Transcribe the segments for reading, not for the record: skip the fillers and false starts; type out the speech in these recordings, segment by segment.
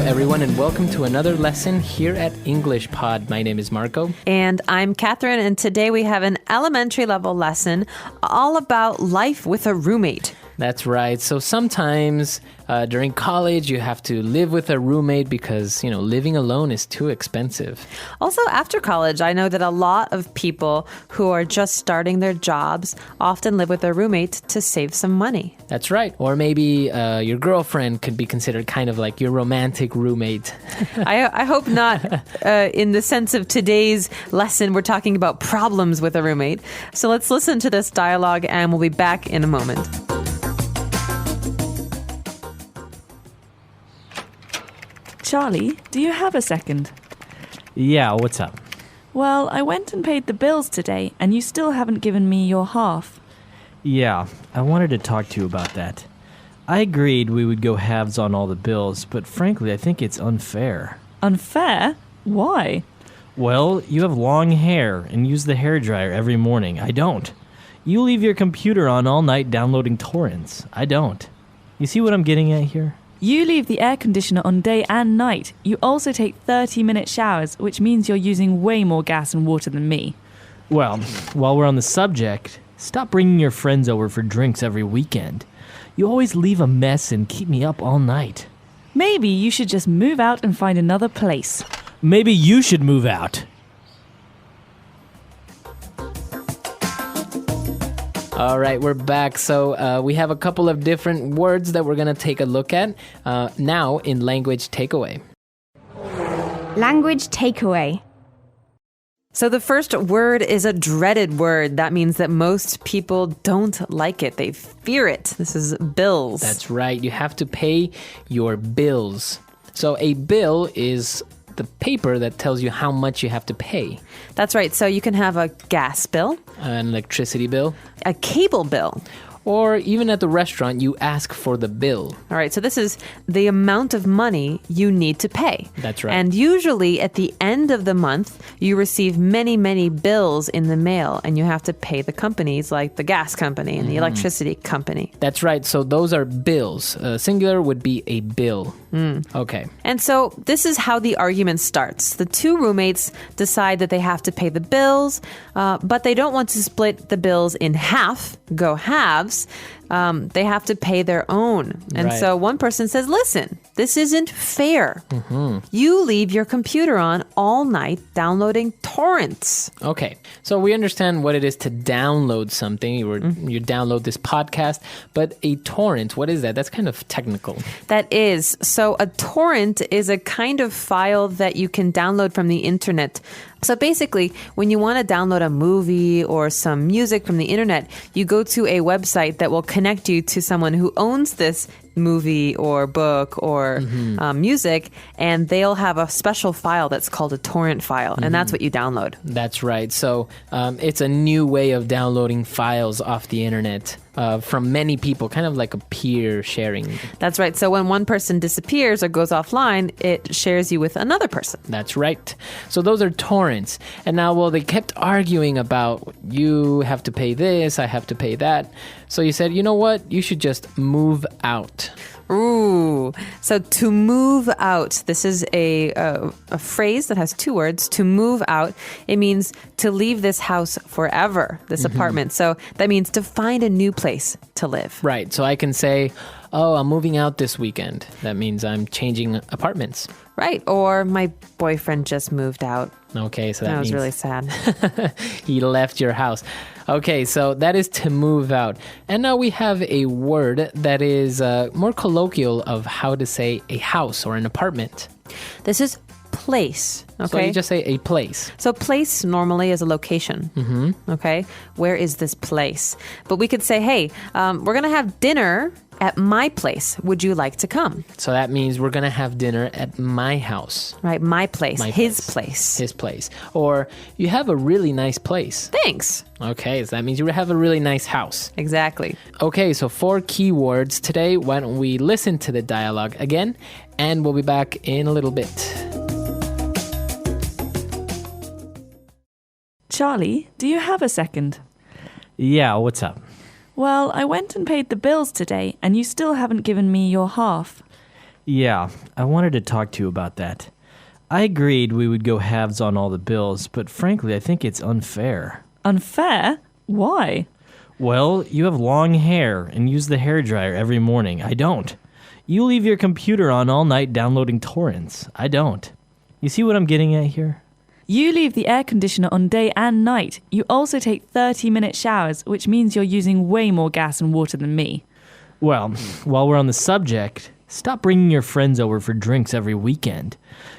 everyone, and welcome to another lesson here at English Pod. My name is Marco. And I'm Catherine, and today we have an elementary level lesson all about life with a roommate. That's right. So sometimes during college, you have to live with a roommate because, living alone is too expensive. Also, after college, I know that a lot of people who are just starting their jobs often live with a roommate to save some money. That's right. Or maybe your girlfriend could be considered kind of like your romantic roommate. I hope not in the sense of today's lesson. We're talking about problems with a roommate. So let's listen to this dialogue and we'll be back in a moment. Charlie, do you have a second? Yeah, what's up? Well, I went and paid the bills today, and you still haven't given me your half. Yeah, I wanted to talk to you about that. I agreed we would go halves on all the bills, but frankly, I think it's unfair. Unfair? Why? Well, you have long hair and use the hairdryer every morning. I don't. You leave your computer on all night downloading torrents. I don't. You see what I'm getting at here? You leave the air conditioner on day and night. You also take 30-minute showers, which means you're using way more gas and water than me. Well, while we're on the subject, stop bringing your friends over for drinks every weekend. You always leave a mess and keep me up all night. Maybe you should just move out and find another place. Maybe you should move out. All right, we're back. So we have a couple of different words that we're going to take a look at now in language takeaway. Language takeaway. So the first word is a dreaded word. That means that most people don't like it. They fear it. This is bills. That's right. You have to pay your bills. So a bill is the paper that tells you how much you have to pay. That's right. So you can have a gas bill, An electricity bill, a cable bill. or even at the restaurant, you ask for the bill. All right, so this is the amount of money you need to pay. That's right. And usually at the end of the month, you receive many, many bills in the mail, and you have to pay the companies like the gas company and the electricity company. That's right. So those are bills. Singular would be a bill. Okay. And so this is how the argument starts. The two roommates decide that they have to pay the bills, but they don't want to split the bills in half, go halves. They have to pay their own. And Right. so one person says, listen, this isn't fair. You leave your computer on all night downloading torrents. Okay. So we understand what it is to download something. You download this podcast, but a torrent, what is that? That's kind of technical. That is. So a torrent is a kind of file that you can download from the internet. So basically, when you want to download a movie or some music from the internet, you go to a website that will connect you to someone who owns this movie or book or music, and they'll have a special file that's called a torrent file, and that's what you download. That's right. So it's a new way of downloading files off the internet from many people, kind of like a peer sharing. That's right. So when one person disappears or goes offline, it shares you with another person. That's right. So those are torrents. And now, well, they kept arguing about you have to pay this, I have to pay that. So you said, you know what? You should just move out. Ooh. So to move out, this is a phrase that has two words. To move out, it means to leave this house forever, this apartment. So that means to find a new place to live. Right. So I can say, oh, I'm moving out this weekend. That means I'm changing apartments. Right. Or my boyfriend just moved out. Okay, so that was means really sad. he left your house. Okay, so that is to move out. And now we have a word that is more colloquial of how to say a house or an apartment. This is place. Okay. So you just say a place. So place normally is a location. Okay. Where is this place? But we could say, hey, we're going to have dinner at my place. Would you like to come? So that means we're going to have dinner at my house. Right. My place. My His place. place. His place. Or you have a really nice place. Thanks. Okay, so that means you have a really nice house. Exactly. Okay, so 4 keywords today. Why don't we listen to the dialogue again, and we'll be back in a little bit. Charlie, do you have a second? Yeah, what's up? Well, I went and paid the bills today, and you still haven't given me your half. Yeah, I wanted to talk to you about that. I agreed we would go halves on all the bills, but frankly, I think it's unfair. Unfair? Why? Well, you have long hair and use the hairdryer every morning. I don't. You leave your computer on all night downloading torrents. I don't. You see what I'm getting at here? You leave the air conditioner on day and night. You also take 30-minute showers, which means you're using way more gas and water than me. Well, while we're on the subject, stop bringing your friends over for drinks every weekend.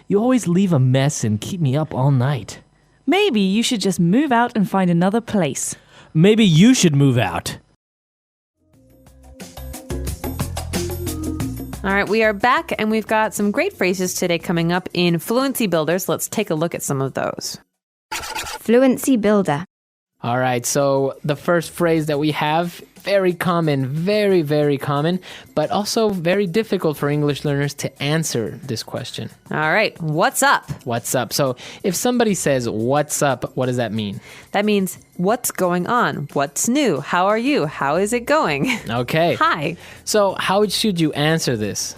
You always leave a mess and keep me up all night. Maybe you should just move out and find another place. Maybe you should move out. All right, we are back, and we've got some great phrases today coming up in Fluency Builders. Let's take a look at some of those. Fluency Builder. All right, so the first phrase that we have, very common, very, very common, but also very difficult for English learners to answer this question. All right, what's up? What's up? So if somebody says, what's up, what does that mean? That means, what's going on? What's new? How are you? How is it going? Okay. Hi. So how should you answer this?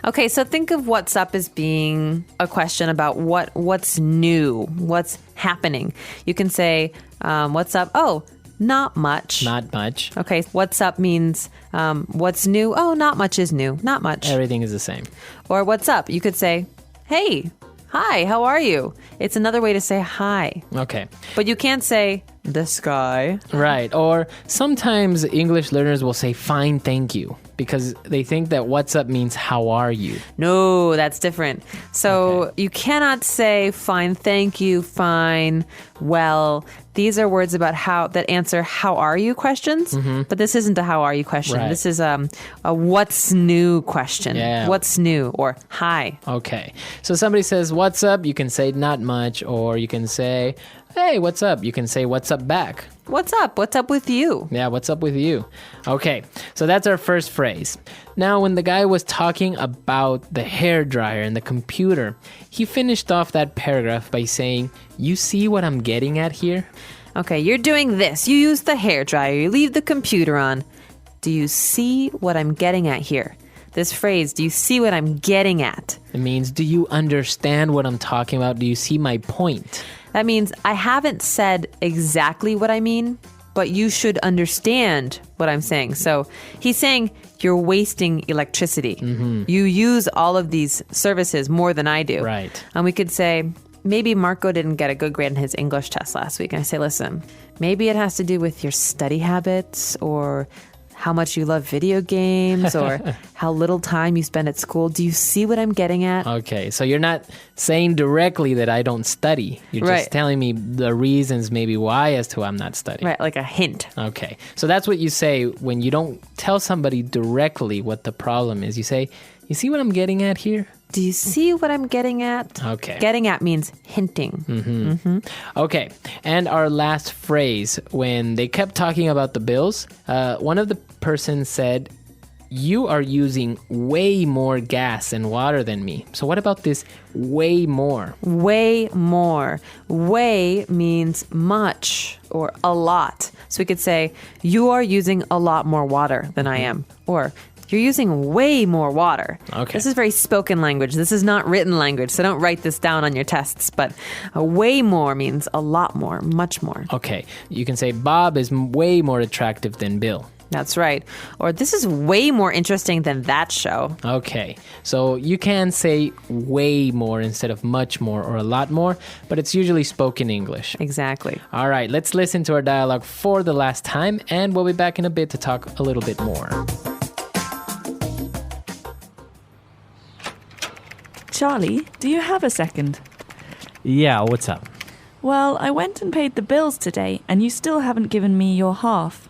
Okay, so think of what's up as being a question about what's new, what's happening. You can say, what's up? Oh, not much. Not much. Okay, what's up means what's new? Oh, not much is new. Not much. Everything is the same. Or what's up? You could say, hey, hi, how are you? It's another way to say hi. Okay. But you can't say the sky. Right. Or sometimes English learners will say, fine, thank you, because they think that what's up means how are you? No, that's different. So you cannot say fine, thank you, fine, well. These are words about that answer how are you questions, but this isn't a how are you question. Right. This is a what's new question. Yeah. What's new or hi. Okay. So somebody says, what's up? You can say not much, or you can say, hey, what's up? You can say, what's up back? What's up? What's up with you? Yeah, what's up with you? Okay, so that's our first phrase. Now, when the guy was talking about the hairdryer and the computer, he finished off that paragraph by saying, you see what I'm getting at here? Okay, you're doing this. You use the hairdryer. You leave the computer on. Do you see what I'm getting at here? This phrase, do you see what I'm getting at? It means, do you understand what I'm talking about? Do you see my point? That means I haven't said exactly what I mean, but you should understand what I'm saying. So he's saying you're wasting electricity. You use all of these services more than I do. Right. And we could say, maybe Marco didn't get a good grade in his English test last week. And I say, listen, maybe it has to do with your study habits or how much you love video games or how little time you spend at school. Do you see what I'm getting at? Okay, so you're not saying directly that I don't study. You're Right. just telling me the reasons maybe why as to I'm not studying. Right, like a hint. Okay, so that's what you say when you don't tell somebody directly what the problem is. You say, you see what I'm getting at here? Do you see what I'm getting at? Okay. Getting at means hinting. Okay, and our last phrase, when they kept talking about the bills, one of the persons said, you are using way more gas and water than me. So what about this way more? Way more. Way means much or a lot. So we could say, you are using a lot more water than I am. Or, you're using way more water. Okay. This is very spoken language. This is not written language, so don't write this down on your tests. But way more means a lot more, much more. Okay, you can say Bob is way more attractive than Bill. That's right. Or this is way more interesting than that show. Okay, so you can say way more instead of much more or a lot more, but it's usually spoken English. Exactly. All right, let's listen to our dialogue for the last time, and we'll be back in a bit to talk a little bit more. Charlie, do you have a second? Yeah, what's up? Well, I went and paid the bills today, and you still haven't given me your half.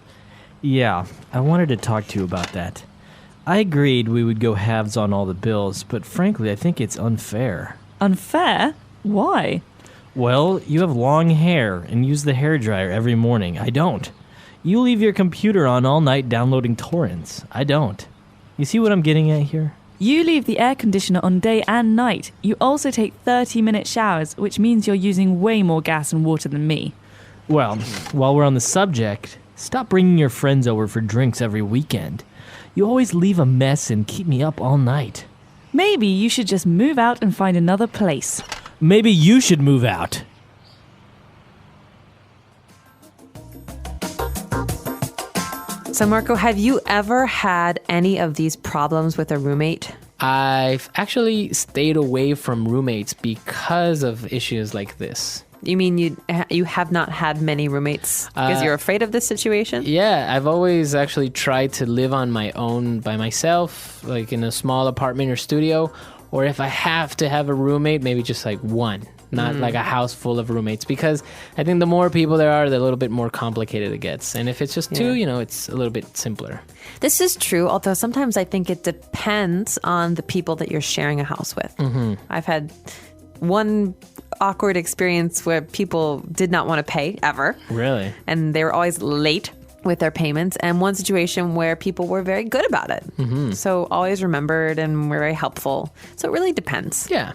Yeah, I wanted to talk to you about that. I agreed we would go halves on all the bills, but frankly, I think it's unfair. Unfair? Why? Well, you have long hair and use the hairdryer every morning. I don't. You leave your computer on all night downloading torrents. I don't. You see what I'm getting at here? You leave the air conditioner on day and night. You also take 30-minute showers, which means you're using way more gas and water than me. Well, while we're on the subject, stop bringing your friends over for drinks every weekend. You always leave a mess and keep me up all night. Maybe you should just move out and find another place. Maybe you should move out. So, Marco, have you ever had any of these problems with a roommate? I've actually stayed away from roommates because of issues like this. You mean you have not had many roommates because you're afraid of this situation? Yeah, I've always actually tried to live on my own by myself, like in a small apartment or studio. Or if I have to have a roommate, maybe just like one, not like a house full of roommates. Because I think the more people there are, the little bit more complicated it gets. And if it's just two, it's a little bit simpler. This is true, although sometimes I think it depends on the people that you're sharing a house with. Mm-hmm. I've had one awkward experience where people did not want to pay ever. Really? And they were always late with their payments, and one situation where people were very good about it. Mm-hmm. So always remembered and were very helpful. So it really depends. Yeah,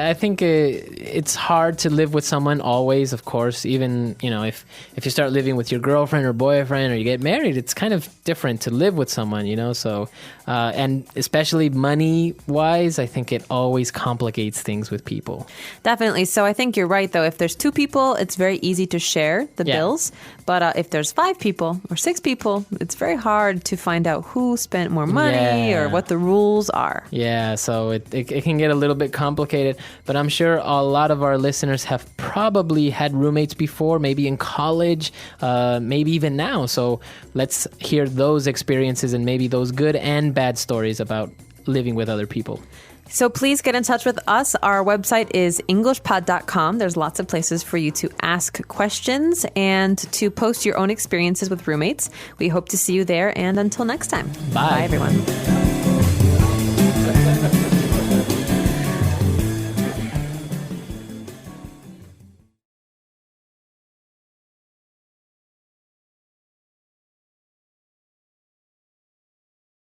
I think it's hard to live with someone always, of course. Even, if you start living with your girlfriend or boyfriend or you get married, it's kind of different to live with someone, So, and especially money-wise, I think it always complicates things with people. Definitely. So I think you're right, though. If there's two people, it's very easy to share the bills. But if there's 5 people or 6 people, it's very hard to find out who spent more money or what the rules are. Yeah, so it can get a little bit complicated. But I'm sure a lot of our listeners have probably had roommates before, maybe in college, maybe even now. So let's hear those experiences and maybe those good and bad stories about living with other people. So please get in touch with us. Our website is englishpod.com. There's lots of places for you to ask questions and to post your own experiences with roommates. We hope to see you there. And until next time. Bye Bye, everyone.